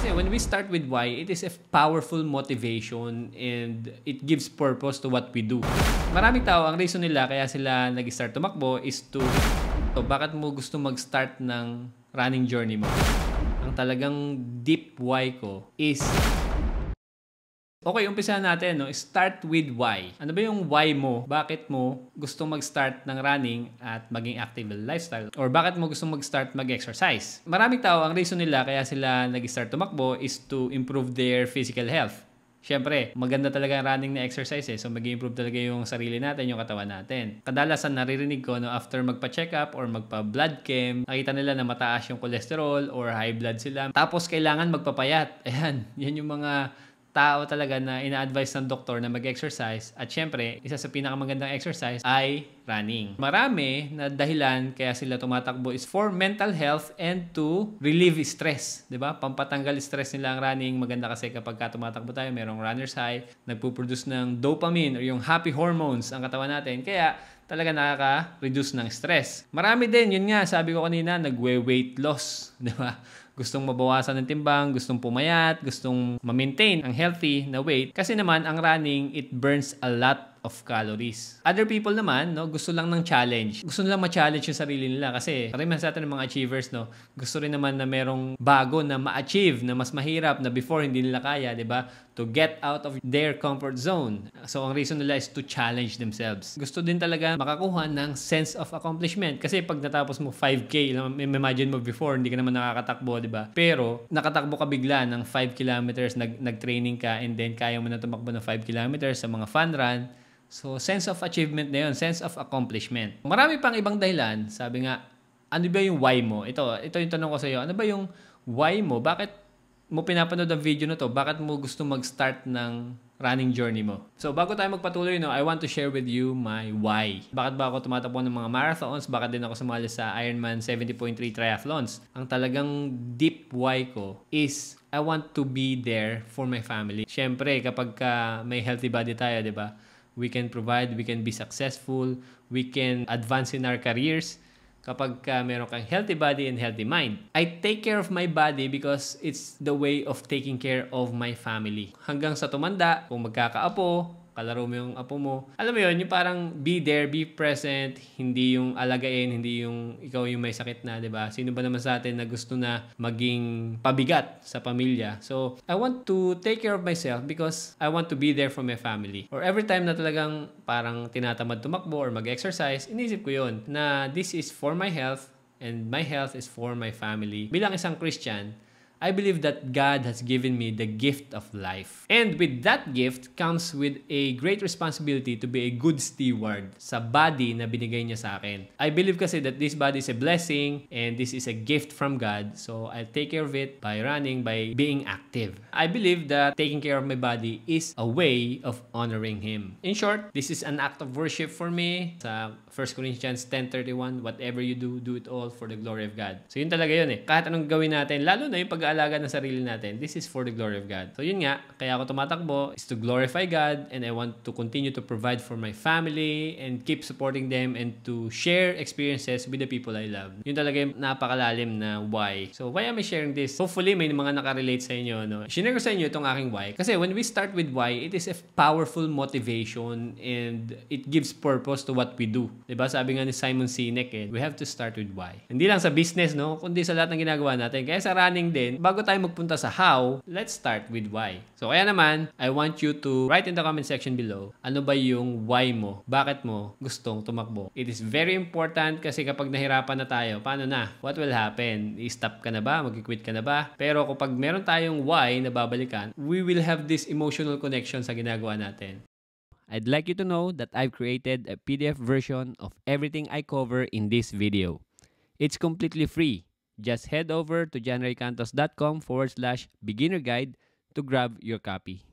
Kasi when we start with why, it is a powerful motivation and it gives purpose to what we do. Maraming tao, ang reason nila kaya sila nag-start tumakbo is to bakit mo gusto mag-start ng running journey mo? Ang talagang deep why ko is okay, umpisahan natin, no? Start with why. Ano ba yung why mo? Bakit mo gusto mag-start ng running at maging active lifestyle? Or bakit mo gusto mag-start mag-exercise? Maraming tao, ang reason nila kaya sila nag-start tumakbo is to improve their physical health. Siyempre, maganda talaga ang running na exercise So, mag-improve talaga yung sarili natin, yung katawan natin. Kadalasan, naririnig ko, no, after magpa-check up or magpa-blood chem, nakita nila na mataas yung cholesterol or high blood sila. Tapos, kailangan magpapayat. Ayan, yan yung mga tao talaga na ina-advise ng doktor na mag-exercise. At syempre, isa sa pinakamagandang exercise ay running. Marami na dahilan kaya sila tumatakbo is for mental health and to relieve stress. Diba? Pampatanggal stress nila ang running. Maganda kasi kapag tumatakbo tayo, merong runner's high, nagpo-produce ng dopamine or yung happy hormones ang katawan natin. Kaya talaga nakaka-reduce ng stress. Marami din, yun nga, sabi ko kanina, nagwe-weight loss. Diba? Gustong mabawasan ng timbang, gustong pumayat, gustong ma-maintain ang healthy na weight. Kasi naman, ang running, it burns a lot of calories. Other people naman, no, gusto lang ng challenge. Gusto nilang ma-challenge yung sarili nila kasi karamihan sa atin ng mga achievers, no, gusto rin naman na merong bago na ma-achieve na mas mahirap na before hindi nila kaya, 'di ba? To get out of their comfort zone. So, ang reason nila is to challenge themselves. Gusto din talaga makakuha ng sense of accomplishment kasi pag natapos mo 5K, imagine mo before hindi ka naman nakakatakbo, 'di ba? Pero nakatakbo ka bigla ng 5 kilometers, nag-training ka and then kaya mo na tumakbo ng 5 kilometers sa mga fun run. So, sense of achievement na yun, sense of accomplishment. Marami pang ibang dahilan. Sabi nga, ano ba yung why mo? Ito yung tanong ko sa iyo. Ano ba yung why mo? Bakit mo pinapanood ang video na to? Bakit mo gusto mag-start ng running journey mo? So, bago tayo magpatuloy, no, I want to share with you my why. Bakit ba ako tumatakbo ng mga marathons? Bakit din ako sumali sa Ironman 70.3 triathlons? Ang talagang deep why ko is I want to be there for my family. Siyempre, kapag may healthy body tayo, di ba? We can provide, we can be successful, we can advance in our careers kapag meron kang healthy body and healthy mind. I take care of my body because it's the way of taking care of my family. Hanggang sa tumanda, kung magkakaapo, kalaro mo yung apo mo. Alam mo yun, yung parang be there, be present, hindi yung alagain, hindi yung ikaw yung may sakit na, di ba? Sino ba naman sa atin na gusto na maging pabigat sa pamilya? So, I want to take care of myself because I want to be there for my family. Or every time na talagang parang tinatamad tumakbo or mag-exercise, inisip ko yun, na this is for my health and my health is for my family. Bilang isang Christian, I believe that God has given me the gift of life. And with that gift comes with a great responsibility to be a good steward sa body na binigay niya sa akin. I believe kasi that this body is a blessing and this is a gift from God. So I'll take care of it by running, by being active. I believe that taking care of my body is a way of honoring Him. In short, this is an act of worship for me. Sa 1 Corinthians 10:31, whatever you do, do it all for the glory of God. So yun talaga yun Kahit anong gawin natin, lalo na yung pag-aalaga ng sarili natin, this is for the glory of God. So yun nga, kaya ako tumatakbo is to glorify God and I want to continue to provide for my family and keep supporting them and to share experiences with the people I love. Yun talaga yung napakalalim na why. So why am I sharing this? Hopefully may mga nakarelate sa inyo. No? Share ko sa inyo itong aking why. Kasi when we start with why, it is a powerful motivation and it gives purpose to what we do. Diba? Sabi nga ni Simon Sinek we have to start with why. Hindi lang sa business, no? Kundi sa lahat ng ginagawa natin. Kaya sa running din, bago tayo magpunta sa how, let's start with why. So kaya naman, I want you to write in the comment section below, ano ba yung why mo? Bakit mo gustong tumakbo? It is very important kasi kapag nahirapan na tayo, paano na? What will happen? I-stop ka na ba? Mag-quit ka na ba? Pero kapag meron tayong why na babalikan, we will have this emotional connection sa ginagawa natin. I'd like you to know that I've created a PDF version of everything I cover in this video. It's completely free. Just head over to janraycantos.com/beginner guide to grab your copy.